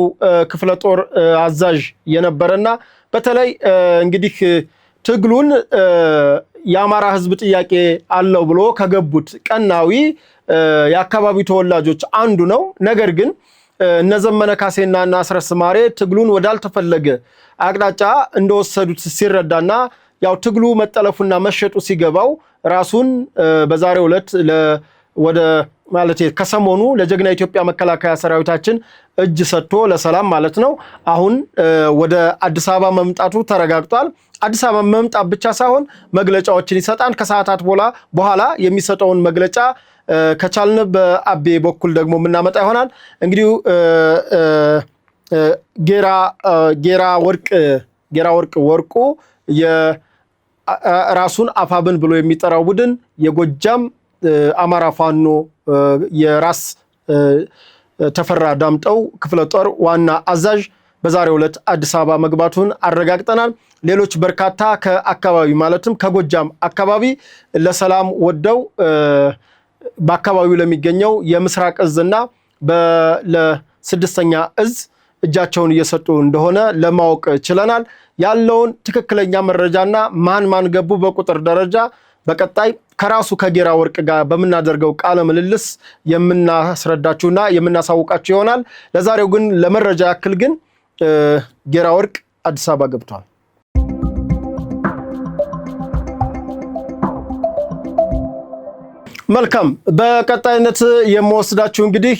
ክፍለ ጦር አዛዥ የነበረና በተለይ እንግዲህ ትግሉን የአማራ ሕዝብ ጥያቄ አለው ብሎ ከገቡት ቀናዊ የአካባቢው ተወላጆች አንዱ ነው። ነገር ግን እነዘመነ ካሴና ናስረስ ማረ ትግሉን ወዳልተፈለገ አቅጣጫ እንደወሰዱት ሲረዳና ያው ትግሉ መጠለፉና መሸጡ ሲገባው ራሱን በዛሬው ዕለት ወደ ማለት ከሰሞኑ ለጀግና ኢትዮጵያ መከላከያ ሰራዊታችን እጅ ሰጥቶ ለሰላም ማለት ነው አሁን ወደ አዲስ አበባ መምጣቱ ተረጋግጧል። አዲስ አበባ መምጣት ብቻ ሳይሆን መግለጫዎችን ይሰጣል። ከሰዓታት በኋላ የሚሰጠውን መግለጫ ከቻልን በአቤ በኩል ደግሞ የምናመጣ ይሆናል። እንግዲህ ጌራ ወርቁ የራሱን አፋብን ብሎ የሚጠራው ቡድን የጎጃም አማራ ፋኖ የራስ ተፈራ ዳምጠው ክፍለ ጦር ዋና አዛዥ በዛሬው ዕለት አዲስ አበባ መግባቱን አረጋግጠናል። ሌሎች በርካታ ከአካባቢ ማለትም ከጎጃም አካባቢ ለሰላም ወደው በአካባቢው ለሚገኘው የምስራቅ እዝና ለስድስተኛ እዝ እጃቸውን እየሰጡ እንደሆነ ለማወቅ ችለናል። ያለውን ትክክለኛ መረጃና ማን ገቡ በቁጥር ደረጃ በቀጣይ ከራሱ ከጌራ ወርቅ ጋር በመናደርገው ቃለ ምልልስ የምናስረዳችሁና የምናሳውቃችሁ ይሆናል። ለዛሬው ግን ለመረጃ ያክል ግን ጌራ ወርቅ አዲስ አበባ ገብቷል። መልካም በቀጣይነት የምወስዳችሁ እንግዲህ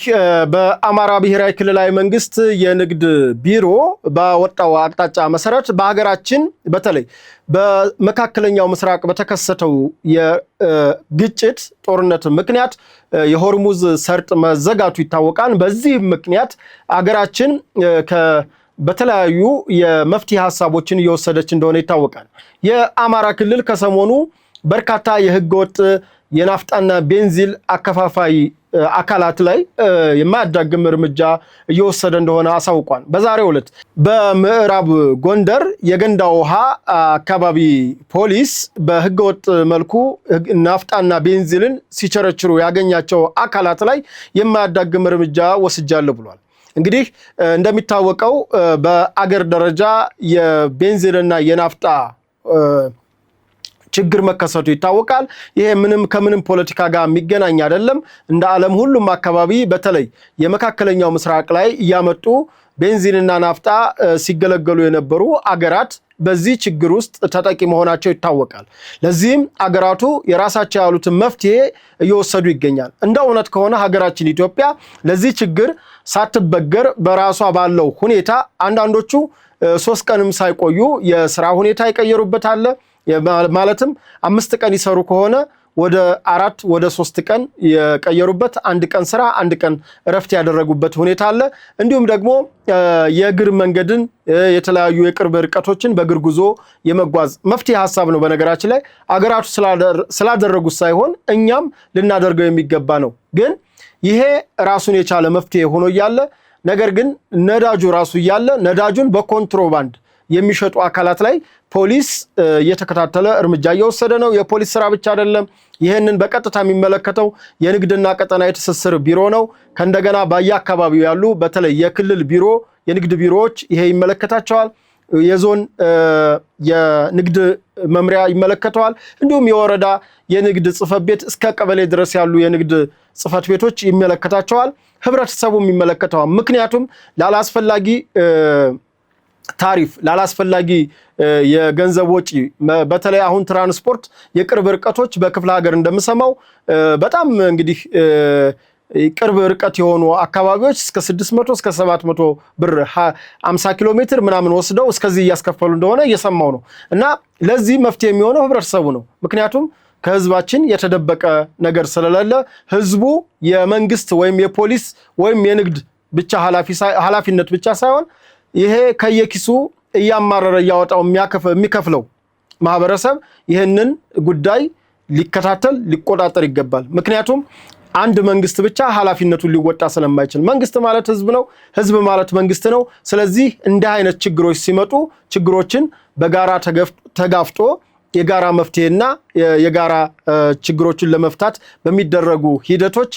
በአማራ ብሔራዊ ክልላዊ መንግስት የንግድ ቢሮ ባወጣው አቅጣጫ መሰረት በሀገራችን በተለይ በመካከለኛው ምስራቅ በተከሰተው የግጭት ጦርነት ምክንያት የሆርሙዝ ሰርጥ መዘጋቱ ይታወቃል። በዚህ ምክንያት ሀገራችን በተለያዩ የመፍትሄ ሀሳቦችን እየወሰደች እንደሆነ ይታወቃል። የአማራ ክልል ከሰሞኑ በርካታ የህገወጥ የናፍጣና ቤንዚል አከፋፋይ አካላት ላይ የማያዳግም እርምጃ እየወሰደ እንደሆነ አሳውቋል። በዛሬው ዕለት በምዕራብ ጎንደር የገንዳ ውሃ አካባቢ ፖሊስ በህገወጥ መልኩ ናፍጣና ቤንዚልን ሲቸረችሩ ያገኛቸው አካላት ላይ የማያዳግም እርምጃ ወስጃለሁ ብሏል። እንግዲህ እንደሚታወቀው በአገር ደረጃ የቤንዚልና የናፍጣ ችግር መከሰቱ ይታወቃል። ይሄ ከምንም ፖለቲካ ጋር የሚገናኝ አይደለም። እንደ ዓለም ሁሉም አካባቢ በተለይ የመካከለኛው ምስራቅ ላይ እያመጡ ቤንዚንና ናፍጣ ሲገለገሉ የነበሩ አገራት በዚህ ችግር ውስጥ ተጠቂ መሆናቸው ይታወቃል። ለዚህም አገራቱ የራሳቸው ያሉትን መፍትሄ እየወሰዱ ይገኛል። እንደ እውነት ከሆነ ሀገራችን ኢትዮጵያ ለዚህ ችግር ሳትበገር በራሷ ባለው ሁኔታ አንዳንዶቹ 3 ቀንም ሳይቆዩ የስራ ሁኔታ ይቀየሩበት አለ። ማለትም 5 ቀን ይሰሩ ከሆነ ወደ 4 ወደ 3 ቀን የቀየሩበት፣ 1 ቀን ስራ 1 ቀን እረፍት ያደረጉበት ሁኔታ አለ። እንዲሁም ደግሞ የእግር መንገድን የተለያዩ የቅርብ ርቀቶችን በእግር ጉዞ የመጓዝ መፍትሄ ሀሳብ ነው። በነገራችን ላይ አገራቱ ስላደረጉት ሳይሆን እኛም ልናደርገው የሚገባ ነው። ግን ይሄ ራሱን የቻለ መፍትሄ ሆኖ እያለ ነገር ግን ነዳጁ ራሱ እያለ ነዳጁን በኮንትሮባንድ የሚሸጡ አካላት ላይ ፖሊስ እየተከታተለ እርምጃ እየወሰደ ነው። የፖሊስ ስራ ብቻ አይደለም። ይህንን በቀጥታ የሚመለከተው የንግድና ቀጠናዊ ትስስር ቢሮ ነው። ከእንደገና በየአካባቢው ያሉ በተለይ የክልል ቢሮ የንግድ ቢሮዎች ይሄ ይመለከታቸዋል። የዞን የንግድ መምሪያ ይመለከተዋል። እንዲሁም የወረዳ የንግድ ጽሕፈት ቤት እስከ ቀበሌ ድረስ ያሉ የንግድ ጽሕፈት ቤቶች ይመለከታቸዋል። ህብረተሰቡም ይመለከተዋል። ምክንያቱም ላላስፈላጊ ታሪፍ ላላስፈላጊ የገንዘብ ወጪ በተለይ አሁን ትራንስፖርት የቅርብ ርቀቶች በክፍለ ሀገር እንደምሰማው በጣም እንግዲህ ቅርብ ርቀት የሆኑ አካባቢዎች እስከ 600 እስከ 700 ብር 50 ኪሎ ሜትር ምናምን ወስደው እስከዚህ እያስከፈሉ እንደሆነ እየሰማው ነው። እና ለዚህ መፍትሄ የሚሆነው ህብረተሰቡ ነው። ምክንያቱም ከህዝባችን የተደበቀ ነገር ስለሌለ ህዝቡ የመንግስት ወይም የፖሊስ ወይም የንግድ ብቻ ኃላፊነት ብቻ ሳይሆን ይሄ ከየኪሱ እያማረረ እያወጣው የሚከፍለው ማህበረሰብ ይህንን ጉዳይ ሊከታተል ሊቆጣጠር ይገባል። ምክንያቱም አንድ መንግስት ብቻ ኃላፊነቱን ሊወጣ ስለማይችል መንግስት ማለት ህዝብ ነው፣ ህዝብ ማለት መንግስት ነው። ስለዚህ እንዲህ አይነት ችግሮች ሲመጡ ችግሮችን በጋራ ተጋፍጦ የጋራ መፍትሄና የጋራ ችግሮችን ለመፍታት በሚደረጉ ሂደቶች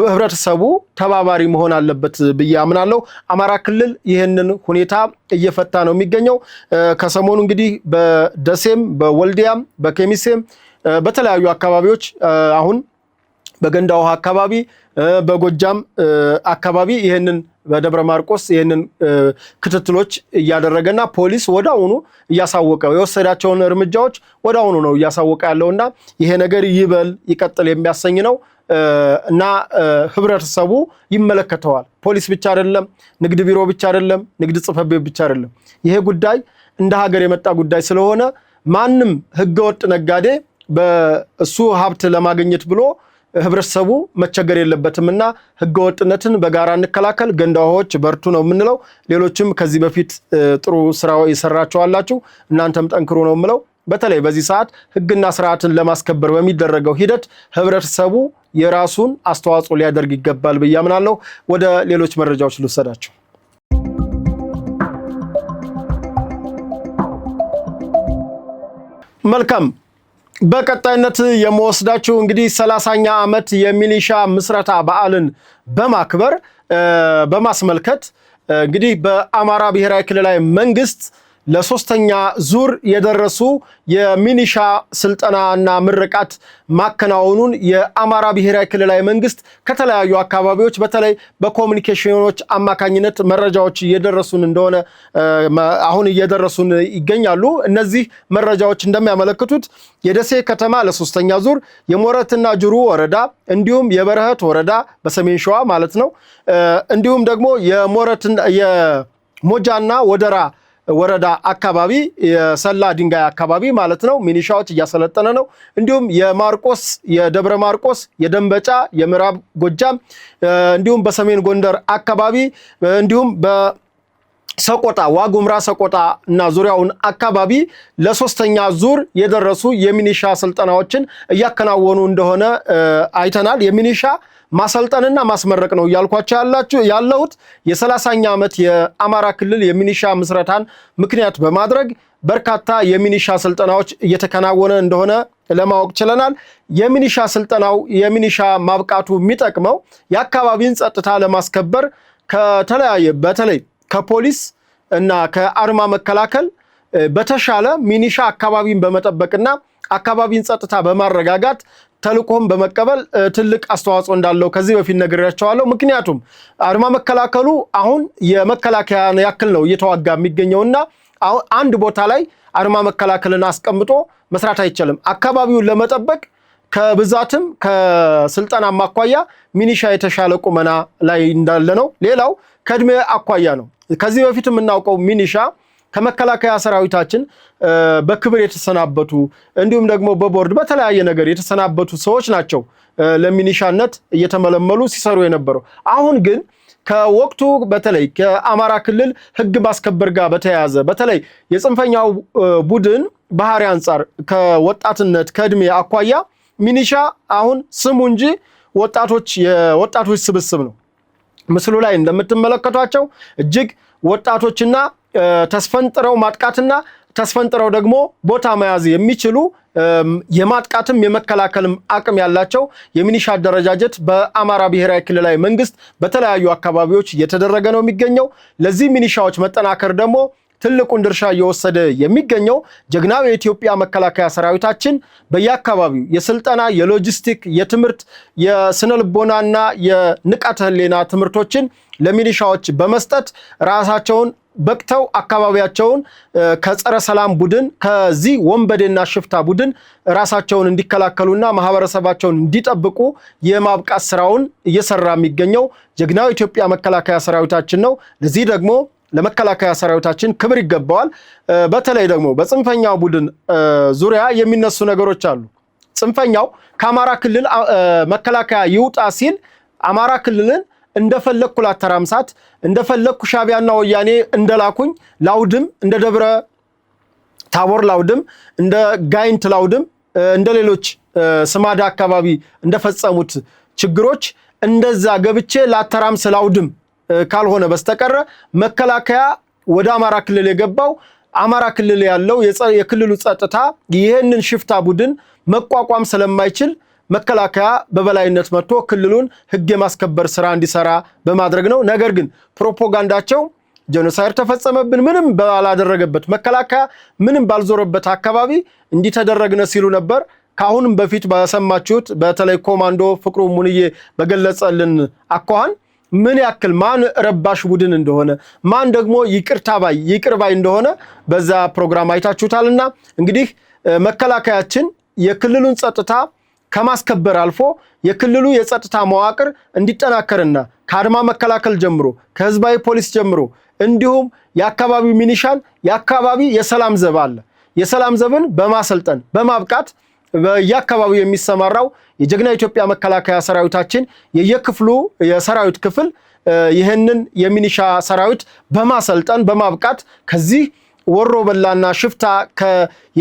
ህብረተሰቡ ተባባሪ መሆን አለበት ብዬ አምናለሁ። አማራ ክልል ይህንን ሁኔታ እየፈታ ነው የሚገኘው። ከሰሞኑ እንግዲህ በደሴም በወልዲያም በኬሚሴም በተለያዩ አካባቢዎች አሁን በገንዳ ውሃ አካባቢ በጎጃም አካባቢ ይህንን በደብረ ማርቆስ ይህንን ክትትሎች እያደረገና ፖሊስ ወዳውኑ እያሳወቀ የወሰዳቸውን እርምጃዎች ወዳውኑ ነው እያሳወቀ ያለውና ይሄ ነገር ይበል ይቀጥል የሚያሰኝ ነው። እና ህብረተሰቡ ይመለከተዋል። ፖሊስ ብቻ አይደለም፣ ንግድ ቢሮ ብቻ አይደለም፣ ንግድ ጽሕፈት ቤት ብቻ አይደለም። ይሄ ጉዳይ እንደ ሀገር የመጣ ጉዳይ ስለሆነ ማንም ህገወጥ ነጋዴ በእሱ ሀብት ለማግኘት ብሎ ህብረተሰቡ መቸገር የለበትምና ህገወጥነትን በጋራ እንከላከል። ገንዳዎች በርቱ ነው የምንለው። ሌሎችም ከዚህ በፊት ጥሩ ስራ የሰራችሁ አላችሁ፣ እናንተም ጠንክሩ ነው የምለው። በተለይ በዚህ ሰዓት ህግና ስርዓትን ለማስከበር በሚደረገው ሂደት ህብረተሰቡ የራሱን አስተዋጽኦ ሊያደርግ ይገባል ብዬ አምናለሁ። ወደ ሌሎች መረጃዎች ልወሰዳችሁ። መልካም። በቀጣይነት የምወስዳችሁ እንግዲህ 30ኛ ዓመት የሚሊሻ ምስረታ በዓልን በማክበር በማስመልከት እንግዲህ በአማራ ብሔራዊ ክልላዊ መንግስት ለሶስተኛ ዙር የደረሱ የሚሊሻ ስልጠናና ምርቃት ማከናወኑን የአማራ ብሔራዊ ክልላዊ መንግስት ከተለያዩ አካባቢዎች በተለይ በኮሙኒኬሽኖች አማካኝነት መረጃዎች እየደረሱን እንደሆነ አሁን እየደረሱን ይገኛሉ። እነዚህ መረጃዎች እንደሚያመለክቱት የደሴ ከተማ ለሶስተኛ ዙር የሞረትና ጅሩ ወረዳ እንዲሁም የበረሃት ወረዳ በሰሜን ሸዋ ማለት ነው እንዲሁም ደግሞ የሞጃና ወደራ ወረዳ አካባቢ የሰላ ድንጋይ አካባቢ ማለት ነው ሚሊሻዎች እያሰለጠነ ነው። እንዲሁም የማርቆስ የደብረ ማርቆስ የደንበጫ የምዕራብ ጎጃም እንዲሁም በሰሜን ጎንደር አካባቢ እንዲሁም በሰቆጣ ዋጉምራ ሰቆጣ እና ዙሪያውን አካባቢ ለሶስተኛ ዙር የደረሱ የሚሊሻ ስልጠናዎችን እያከናወኑ እንደሆነ አይተናል። የሚሊሻ ማሰልጠንና ማስመረቅ ነው እያልኳቸው ያለሁት። የ30ኛ ዓመት የአማራ ክልል የሚሊሻ ምስረታን ምክንያት በማድረግ በርካታ የሚሊሻ ስልጠናዎች እየተከናወነ እንደሆነ ለማወቅ ችለናል። የሚሊሻ ስልጠናው የሚሊሻ ማብቃቱ የሚጠቅመው የአካባቢን ጸጥታ ለማስከበር ከተለያየ በተለይ ከፖሊስ እና ከአድማ መከላከል በተሻለ ሚሊሻ አካባቢን በመጠበቅና አካባቢን ጸጥታ በማረጋጋት ተልቆም በመቀበል ትልቅ አስተዋጽኦ እንዳለው ከዚህ በፊት ነግሬያቸዋለሁ። ምክንያቱም አድማ መከላከሉ አሁን የመከላከያን ያክል ነው እየተዋጋ የሚገኘውና አሁን አንድ ቦታ ላይ አድማ መከላከልን አስቀምጦ መስራት አይቻልም። አካባቢውን ለመጠበቅ ከብዛትም ከስልጠና አኳያ ሚሊሻ የተሻለ ቁመና ላይ እንዳለ ነው። ሌላው ከእድሜ አኳያ ነው። ከዚህ በፊት የምናውቀው ሚሊሻ ከመከላከያ ሰራዊታችን በክብር የተሰናበቱ እንዲሁም ደግሞ በቦርድ በተለያየ ነገር የተሰናበቱ ሰዎች ናቸው ለሚሊሻነት እየተመለመሉ ሲሰሩ የነበረው። አሁን ግን ከወቅቱ በተለይ ከአማራ ክልል ህግ ማስከበር ጋር በተያያዘ በተለይ የጽንፈኛው ቡድን ባህሪ አንጻር ከወጣትነት ከእድሜ አኳያ ሚሊሻ አሁን ስሙ እንጂ የወጣቶች ስብስብ ነው። ምስሉ ላይ እንደምትመለከቷቸው እጅግ ወጣቶችና ተስፈንጥረው ማጥቃትና ተስፈንጥረው ደግሞ ቦታ መያዝ የሚችሉ የማጥቃትም የመከላከልም አቅም ያላቸው የሚሊሻ አደረጃጀት በአማራ ብሔራዊ ክልላዊ መንግስት በተለያዩ አካባቢዎች እየተደረገ ነው የሚገኘው። ለዚህ ሚሊሻዎች መጠናከር ደግሞ ትልቁን ድርሻ እየወሰደ የሚገኘው ጀግናው የኢትዮጵያ መከላከያ ሰራዊታችን በየአካባቢው የስልጠና፣ የሎጂስቲክ፣ የትምህርት፣ የስነልቦናና የንቃተ ህሊና ትምህርቶችን ለሚሊሻዎች በመስጠት ራሳቸውን በቅተው አካባቢያቸውን ከጸረ ሰላም ቡድን ከዚህ ወንበዴና ሽፍታ ቡድን ራሳቸውን እንዲከላከሉና ማህበረሰባቸውን እንዲጠብቁ የማብቃት ስራውን እየሰራ የሚገኘው ጀግናው ኢትዮጵያ መከላከያ ሰራዊታችን ነው። ለዚህ ደግሞ ለመከላከያ ሰራዊታችን ክብር ይገባዋል። በተለይ ደግሞ በጽንፈኛው ቡድን ዙሪያ የሚነሱ ነገሮች አሉ። ጽንፈኛው ከአማራ ክልል መከላከያ ይውጣ ሲል አማራ ክልልን እንደፈለኩ ላተራምሳት እንደፈለኩ ሻቢያና ወያኔ እንደላኩኝ ላውድም እንደ ደብረ ታቦር ላውድም እንደ ጋይንት ላውድም እንደ ሌሎች ስማዳ አካባቢ እንደፈጸሙት ችግሮች እንደዛ ገብቼ ላተራምስ ላውድም ካልሆነ በስተቀር መከላከያ ወደ አማራ ክልል የገባው አማራ ክልል ያለው የክልሉ ጸጥታ ይሄንን ሽፍታ ቡድን መቋቋም ስለማይችል መከላከያ በበላይነት መጥቶ ክልሉን ህግ የማስከበር ስራ እንዲሰራ በማድረግ ነው። ነገር ግን ፕሮፓጋንዳቸው ጄኖሳይድ ተፈጸመብን ምንም ባላደረገበት መከላከያ ምንም ባልዞረበት አካባቢ እንዲተደረግነ ሲሉ ነበር። ካሁንም በፊት በሰማችሁት በተለይ ኮማንዶ ፍቅሩ ሙንዬ በገለጸልን አኳኋን ምን ያክል ማን ረባሽ ቡድን እንደሆነ ማን ደግሞ ይቅር ባይ እንደሆነ በዛ ፕሮግራም አይታችሁታልና እንግዲህ መከላከያችን የክልሉን ጸጥታ ከማስከበር አልፎ የክልሉ የጸጥታ መዋቅር እንዲጠናከርና ከአድማ መከላከል ጀምሮ ከህዝባዊ ፖሊስ ጀምሮ እንዲሁም የአካባቢው ሚኒሻን የአካባቢ የሰላም ዘብ አለ የሰላም ዘብን በማሰልጠን በማብቃት በየአካባቢው የሚሰማራው የጀግና ኢትዮጵያ መከላከያ ሰራዊታችን የየክፍሉ የሰራዊት ክፍል ይህንን የሚኒሻ ሰራዊት በማሰልጠን በማብቃት ከዚህ ወሮ በላና ሽፍታ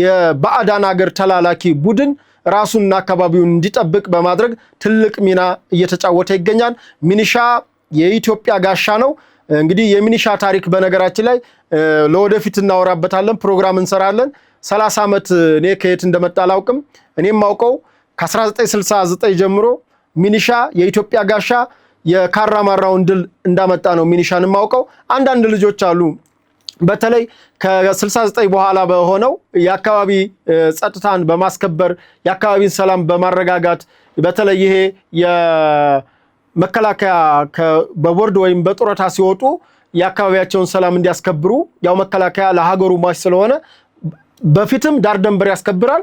የባዕዳን ሀገር ተላላኪ ቡድን ራሱንና አካባቢውን እንዲጠብቅ በማድረግ ትልቅ ሚና እየተጫወተ ይገኛል። ሚኒሻ የኢትዮጵያ ጋሻ ነው። እንግዲህ የሚኒሻ ታሪክ በነገራችን ላይ ለወደፊት እናወራበታለን፣ ፕሮግራም እንሰራለን። 30 ዓመት እኔ ከየት እንደመጣ አላውቅም። እኔም ማውቀው ከ1969 ጀምሮ ሚኒሻ የኢትዮጵያ ጋሻ የካራማራውን ድል እንዳመጣ ነው ሚኒሻን ማውቀው። አንዳንድ ልጆች አሉ በተለይ ከ69 በኋላ በሆነው የአካባቢ ጸጥታን በማስከበር የአካባቢን ሰላም በማረጋጋት በተለይ ይሄ የመከላከያ በቦርድ ወይም በጡረታ ሲወጡ የአካባቢያቸውን ሰላም እንዲያስከብሩ ያው መከላከያ ለሀገሩ ማሽ ስለሆነ በፊትም ዳር ደንበር ያስከብራል።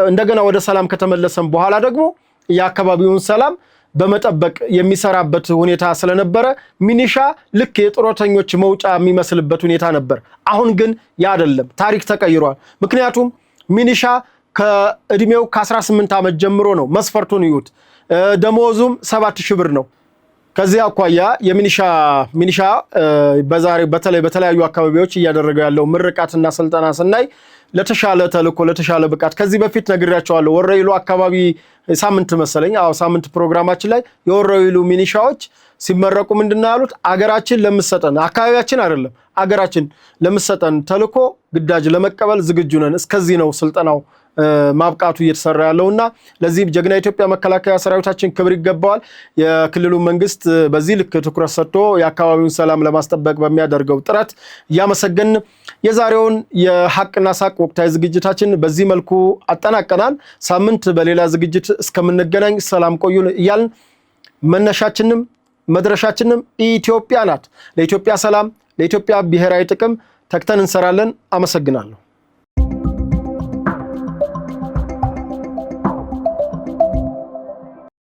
እንደገና ወደ ሰላም ከተመለሰም በኋላ ደግሞ የአካባቢውን ሰላም በመጠበቅ የሚሰራበት ሁኔታ ስለነበረ ሚኒሻ ልክ የጡረተኞች መውጫ የሚመስልበት ሁኔታ ነበር። አሁን ግን ያ አይደለም፣ ታሪክ ተቀይሯል። ምክንያቱም ሚኒሻ ከእድሜው ከ18 ዓመት ጀምሮ ነው መስፈርቱን ይዩት። ደሞዙም 7000 ብር ነው። ከዚህ አኳያ የሚኒሻ በዛሬ በተለይ በተለያዩ አካባቢዎች እያደረገ ያለው ምርቃትና ስልጠና ስናይ ለተሻለ ተልኮ ለተሻለ ብቃት ከዚህ በፊት ነግሬያቸዋለሁ። ወረይሉ አካባቢ ሳምንት መሰለኝ ሳምንት ፕሮግራማችን ላይ የወረይሉ ሚኒሻዎች ሲመረቁ ምንድነው ያሉት? አገራችን ለምሰጠን አካባቢያችን አይደለም አገራችን ለምሰጠን ተልኮ ግዳጅ ለመቀበል ዝግጁ ነን። እስከዚህ ነው ስልጠናው ማብቃቱ እየተሰራ ያለውና ለዚህ ጀግና ኢትዮጵያ መከላከያ ሰራዊታችን ክብር ይገባዋል። የክልሉ መንግስት በዚህ ልክ ትኩረት ሰጥቶ የአካባቢውን ሰላም ለማስጠበቅ በሚያደርገው ጥረት እያመሰገን የዛሬውን የሐቅና ሳቅ ወቅታዊ ዝግጅታችን በዚህ መልኩ አጠናቀናል። ሳምንት በሌላ ዝግጅት እስከምንገናኝ ሰላም ቆዩን እያልን መነሻችንም መድረሻችንም ኢትዮጵያ ናት። ለኢትዮጵያ ሰላም ለኢትዮጵያ ብሔራዊ ጥቅም ተክተን እንሰራለን። አመሰግናለሁ።